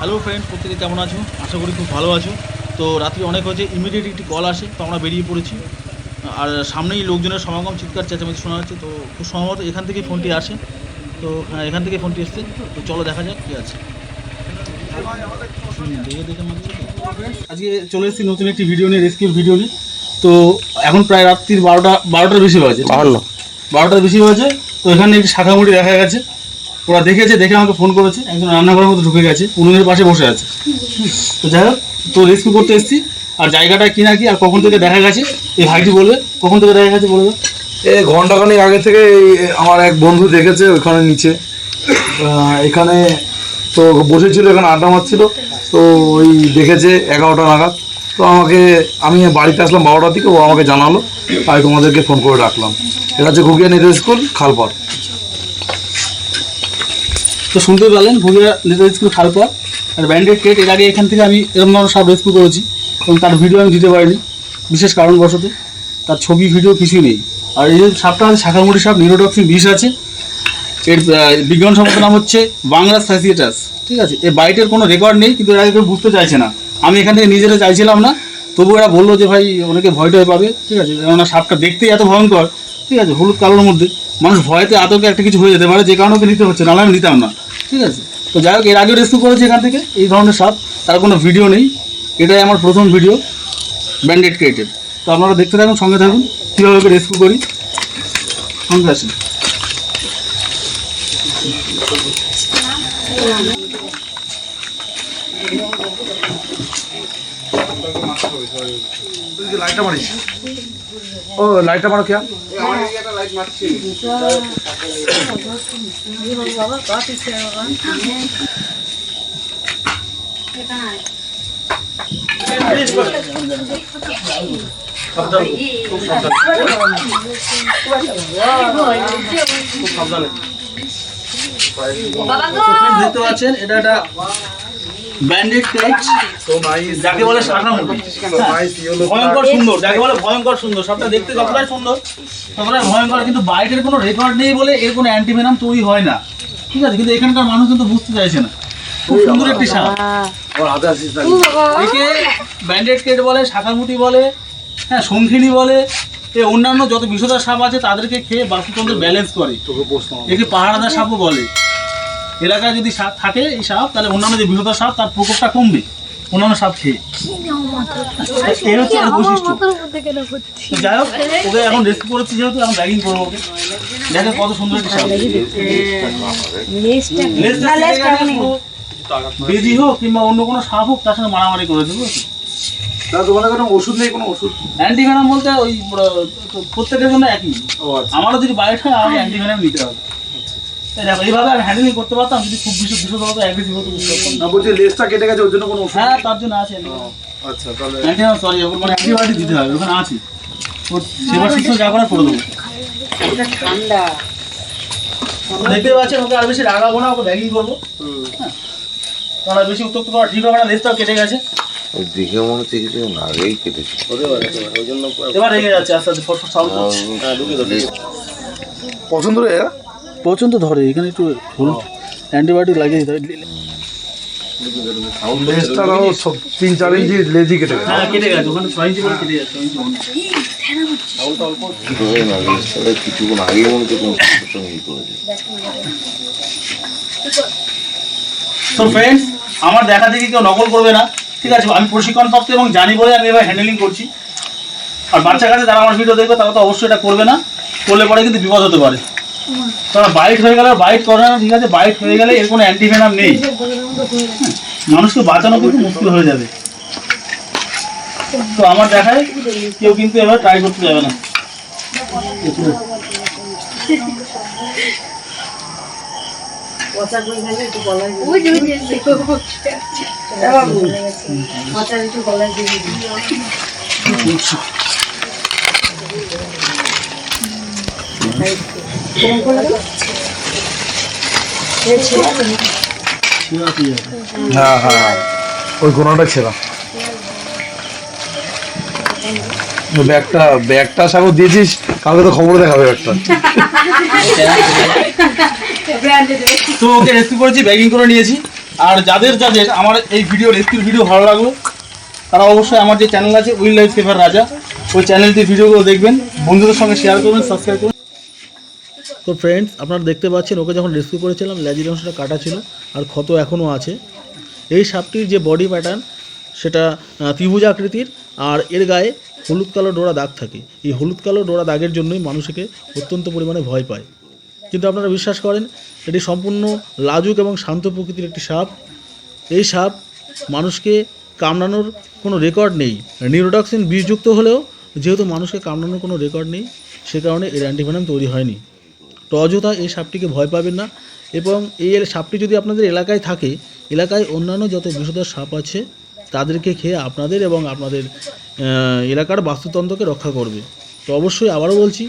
Hello friend, প্রত্যেকে কেমন আছো? আশা করি খুব ভালো আছো। তো রাত্রি অনেক হয়েছে, ইমিডিয়েট একটি কল আসে, তো আমরা বেরিয়ে পড়েছি। আর সামনেই লোকজনের সমাগম, চিৎকার চেঁচামেচি শোনা যাচ্ছে। তো খুব সম্ভবত এখান থেকেই ফোনটি আসে। তো হ্যাঁ, এখান থেকে ফোনটি এসছে। তো চলো দেখা যাক কী আছে। আজকে চলে এসেছি নতুন একটি ভিডিও নিয়ে, রেস্কিউর ভিডিও নিয়ে। তো এখন প্রায় রাত্রির 12টার বেশি হয়েছে, 12টার বেশি হয়েছে। তো এখানে একটি শাখামুড়ি দেখা গেছে, ওরা দেখেছে, দেখে আমাকে ফোন করেছে। একজন রান্নাঘরের মধ্যে ঢুকে গেছে, উনুনের পাশে বসে আছে। তো যাই হোক, তো রেস্কিউ করতে এসেছি। আর জায়গাটা কি না কি আর কখন থেকে দেখা গেছে এই ভাইটি বলবে। কখন থেকে দেখা গেছে বলবে? এই ঘন্টাখানেক আগে থেকে আমার এক বন্ধু দেখেছে ওইখানে নিচে, এখানে তো বসেছিল, এখানে আড্ডা মারছিল। তো ওই দেখেছে 11টা নাগাদ। তো আমি বাড়িতে আসলাম 12টার দিকে, ও আমাকে জানালো, তাই তোমাদেরকে ফোন করে রাখলাম। এটা হচ্ছে ঘুগিয়া নেতাজি স্কুল, খালপাড়। তো শুনতে পেলেন, ঘুগিয়া নেতাজি স্কুল, খালপাড়। আর ব্যান্ডেড কেট, এর আগে এখান থেকে আমি এরকম ধরনের সাপ রেস্কিউ করেছি, এবং তার ভিডিও আমি দিতে পারিনি বিশেষ কারণবশত। তার ছবি ভিডিও কিছুই নেই। আর এই যে সাপটা আছে শাখামুড়ি সাপ, নিউরোটক্সিন বিষ আছে। এর বিজ্ঞানসম্মত নাম হচ্ছে বাংলাস ফ্যাসিয়েটাস। ঠিক আছে, এর বাইটের কোনো রেকর্ড নেই, কিন্তু এরা কেউ বুঝতে চাইছে না। আমি এখান থেকে নিজেরা চাইছিলাম না, তবু এরা বললো যে ভাই অনেকে ভয়টাই পাবে। ঠিক আছে, কেননা সাপটা দেখতেই এত ভয়ঙ্কর। ঠিক আছে, হলুদ কালোর মধ্যে মানুষ ভয়তে আতঙ্কে একটা কিছু হয়ে যেতে পারে, যে কারণে ওকে নিতে হচ্ছে, নাহলে আমি নিতাম না। ঠিক আছে, তো যাই হোক, এর আগে রেস্কিউ করেছি এখান থেকে এই ধরনের সাপ, তার কোনো ভিডিও নেই। এটাই আমার প্রথম ভিডিও ব্যান্ডেড ক্রিয়েটেড। তো আপনারা দেখতে থাকুন, সঙ্গে থাকুন, কীভাবে ওকে রেস্কিউ করি। সঙ্গে আসেন। লাইটটা মারিস, ও লাইটটা মারো খেয়া। দেখতে পাচ্ছেন, এটা একটা ব্যান্ডেড কেট, যাকে বলে শাখামুড়ি। ভয়ঙ্কর সুন্দর, যাকে বলে ভয়ঙ্কর সুন্দর। সবটা দেখতে যতটাই সুন্দর ততটাই ভয়ঙ্কর, কিন্তু বাইটের কোনো রেকর্ড নেই বলে এর কোনো অ্যান্টিভেনাম তৈরি হয় না। ঠিক আছে, কিন্তু এখানকার মানুষ কিন্তু বুঝতে চাইছে না। খুব সুন্দর একটি সাপ, একে ব্যান্ডেড কেট বলে, শাখামুটি বলে, হ্যাঁ শঙ্খিনী বলে। অন্যান্য যত বিষধর সাপ আছে তাদেরকে খেয়ে বাস্তুতন্ত্র ব্যালেন্স করে। একে পাহাড়াদার সাপও বলে। এলাকায় যদি সাপ থাকে এই সাপ, তাহলে অন্যান্য যে বিষধর সাপ তার প্রকোপটা কমবে অন্যান্য সাপ খেয়ে। এর হচ্ছে এর বৈশিষ্ট্য। যাই হোক, ওকে এখন রেস্কিউ করেছি যেহেতু, এখন ব্যাগিং করবো ওকে। দেখে কত সুন্দর একটি সাপ। বেজি হোক কিংবা অন্য কোনো সাপ হোক, তার সঙ্গে মারামারি করে দেবো। ওষুধ নেই, কোনো ওষুধ অ্যান্টিভেনাম বলতে ওই প্রত্যেকের জন্য একই। আমারও যদি বাইট হয় আমাকে অ্যান্টিভেনাম নিতে হবে। দেখো, এইভাবে আমি হ্যান্ডেলিং করতে পারতাম যদি খুব বিষধর হতো, অ্যাগ্রেসিভ হতো, বুঝতে পারতাম না। বলছি লেজটা কেটে গেছে, ওর জন্য কোনো ওষুধ? হ্যাঁ, তার জন্য আছে। আচ্ছা, তাহলে অ্যান্টিবায়োটিক দিতে হবে, ওখানে আছে। ওর সেবা শুশ্রূষা যা করার করে দেবো। দেখতে পাচ্ছেন, ওকে আর বেশি রাগাবো না, ওকে ব্যাগিং করবো। কারণ বেশি উত্তপ্ত করা ঠিক হবে না, লেজটাও কেটে গেছে। দেখে মনে হচ্ছে কিছু আগেই কেটেছে, এবার রেগে যাচ্ছে আস্তে আস্তে, ফটফট সাউন্ড করছে। পছন্দ রে, পছন্দ ধরে, এখানে একটু অ্যান্টিবায়োটিক লাগিয়ে দিতে হবে। লেজটাও 3-4 ইঞ্চি লেজই কেটে গেছে। হ্যাঁ, কেটে গেছে, ওখানে 6 ইঞ্চি করে কেটে গেছে। কিছুক্ষণ আগেই মনে হচ্ছে কোনো সঙ্গে করেছে। তো ফ্রেন্ডস, আমার দেখা দেখি কেউ নকল করবে না। ঠিক আছে, আমি প্রশিক্ষণপ্রাপ্ত এবং জানি বলে আমি এবার হ্যান্ডেলিং করছি। আর বাচ্চা কাছে যারা আমার ভিডিও দেখবে তারা তো অবশ্যই এটা করবে না, করলে পরে কিন্তু বিপদ হতে পারে। কারণ বাইট হয়ে গেলে বাইট করে না। ঠিক আছে, বাইট হয়ে গেলে এর কোনো অ্যান্টিভেনাম নেই, মানুষকে বাঁচানো কিন্তু মুশকিল হয়ে যাবে। তো আমার দেখায় কেউ কিন্তু এবার ট্রাই করতে যাবে না। হ্যাঁ হ্যাঁ, ওই কোনাটা ছেড়া। ব্যাগটা সাগর দিয়েছিস, কালকে তো খবর দেখাবে ব্যাগটা। তো ওকে রেস্কিউ করেছি, ব্যাগিং করে নিয়েছি। আর যাদের যাদের আমার এই ভিডিও রেস্কিউর ভিডিও ভালো লাগলো তারা অবশ্যই আমার যে চ্যানেল আছে উইল্ড লাইফ সেভার রাজা, ওই চ্যানেলটি ভিডিওগুলো দেখবেন, বন্ধুদের সঙ্গে শেয়ার করবেন, সাবস্ক্রাইব করবেন। তো ফ্রেন্ডস, আপনারা দেখতে পাচ্ছেন ওকে যখন রেস্কিউ করেছিলাম লেজের অংশটা কাটা ছিল আর ক্ষত এখনও আছে। এই সাপটির যে বডি প্যাটার্ন সেটা ত্রিভুজ আকৃতির, আর এর গায়ে হলুদ কালো ডোরা দাগ থাকে। এই হলুদ কালো ডোরা দাগের জন্যই মানুষকে অত্যন্ত পরিমাণে ভয় পায়। কিন্তু আপনারা বিশ্বাস করেন এটি সম্পূর্ণ লাজুক এবং শান্ত প্রকৃতির একটি সাপ। এই সাপ মানুষকে কামড়ানোর কোনো রেকর্ড নেই। নিউরোটক্সিন বিষযুক্ত হলেও যেহেতু মানুষকে কামড়ানোর কোনো রেকর্ড নেই, সে কারণে এর অ্যান্টিভেনাম তৈরি হয়নি। তো অযথা এই সাপটিকে ভয় পাবেন না। এবং এই সাপটি যদি আপনাদের এলাকায় থাকে, এলাকায় অন্যান্য যত বিষধর সাপ আছে তাদেরকে খেয়ে আপনাদের এবং আপনাদের এলাকার বাস্তুতন্ত্রকে রক্ষা করবে। তো অবশ্যই আবারও বলছি,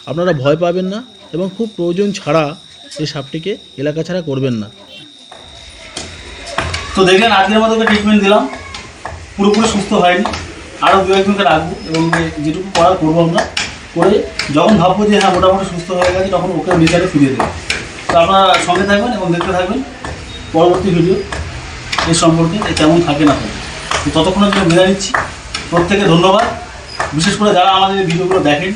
আপনারা ভয় পাবেন না এবং খুব প্রয়োজন ছাড়া এই সাপটিকে এলাকা ছাড়া করবেন না। তো দেখলেন আজকের মতো ট্রিটমেন্ট দিলাম, পুরোপুরি সুস্থ হয়নি, আরও দু একজনকে রাখবো এবং যেটুকু করার করবো আমরা করে যখন ভাববো যে হ্যাঁ মোটামুটি সুস্থ হয়ে গেছে তখন ওকে নেচারে ফিরিয়ে দেবো। তো আপনারা সঙ্গে থাকবেন এবং দেখতে থাকবেন পরবর্তী ভিডিও এর সম্পর্কে কেমন থাকে না থাকে। তো ততক্ষণের জন্য বিদায় নিচ্ছি। প্রত্যেকে ধন্যবাদ, বিশেষ করে যারা আমাদের এই ভিডিওগুলো দেখেন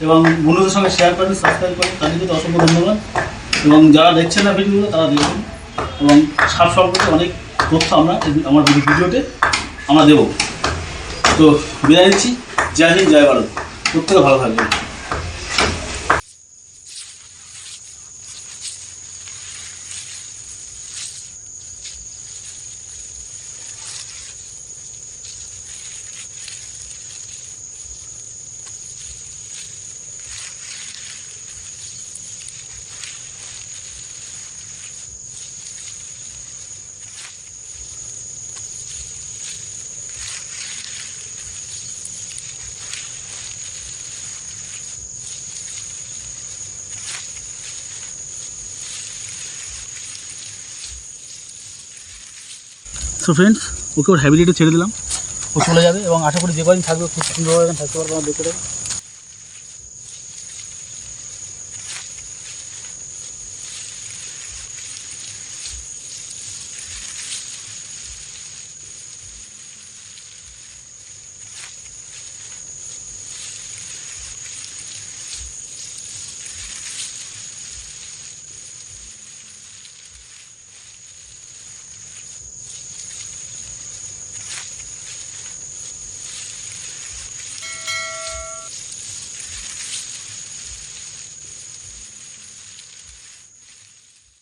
এবং বন্ধুদের সঙ্গে শেয়ার করেন, সাবস্ক্রাইব করেন, তাদেরকে তো অসংখ্য ধন্যবাদ। এবং যারা দেখছেন না ভিডিওগুলো তারা দেখবেন এবং সাপ সম্পর্কে অনেক তথ্য আমরা আমার ভিডিওতে আমরা দেবো। তো বিদায় নিচ্ছি। জয় হিন্দ, জয় ভারত, প্রত্যেকে ভালো থাকবেন। সো ফ্রেন্ডস, ওকে ওর হ্যাবিটেটে ছেড়ে দিলাম, ও চলে যাবে এবং আশা করি যে কদিন থাকবে খুব সুন্দরভাবে থাকতে পারবে। আমার দেখতে